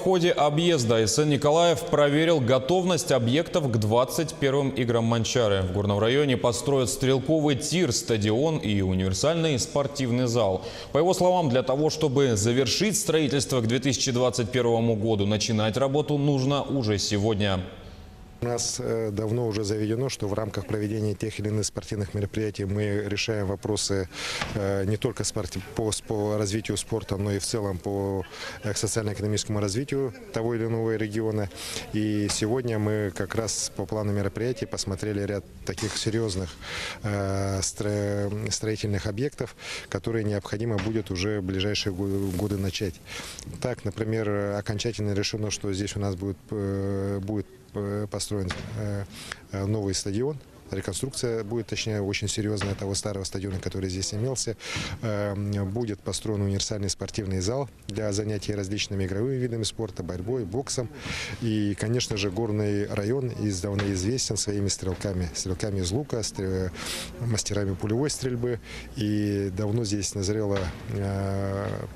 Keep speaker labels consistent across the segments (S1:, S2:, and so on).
S1: В ходе объезда СН Николаев проверил готовность объектов к 21-м играм Манчары. В горном районе построят стрелковый тир, стадион и универсальный спортивный зал. По его словам, для того, чтобы завершить строительство к 2021 году, начинать работу нужно уже сегодня.
S2: У нас давно уже заведено, что в рамках проведения тех или иных спортивных мероприятий мы решаем вопросы не только по развитию спорта, но и в целом по социально-экономическому развитию того или иного региона. И сегодня мы как раз по плану мероприятий посмотрели ряд таких серьезных строительных объектов, которые необходимо будет уже в ближайшие годы начать. Так, например, окончательно решено, что здесь у нас будет построен новый стадион. Реконструкция будет, точнее, очень серьезная того старого стадиона, который здесь имелся. Будет построен универсальный спортивный зал для занятий различными игровыми видами спорта, борьбой, боксом. И, конечно же, горный район издавна известен своими стрелками. Стрелками из лука, мастерами пулевой стрельбы. И давно здесь назрела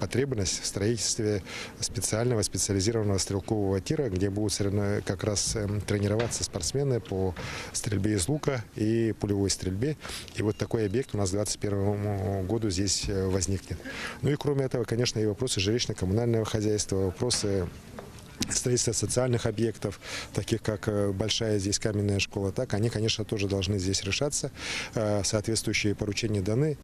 S2: потребность в строительстве специального, специализированного стрелкового тира, где будут как раз тренироваться спортсмены по стрельбе из лука и пулевой стрельбе. И вот такой объект у нас к 2021 году здесь возникнет. Ну и кроме этого, конечно, и вопросы жилищно-коммунального хозяйства, вопросы строительства социальных объектов, таких как большая здесь каменная школа, так они, конечно, тоже должны здесь решаться. Соответствующие поручения даны.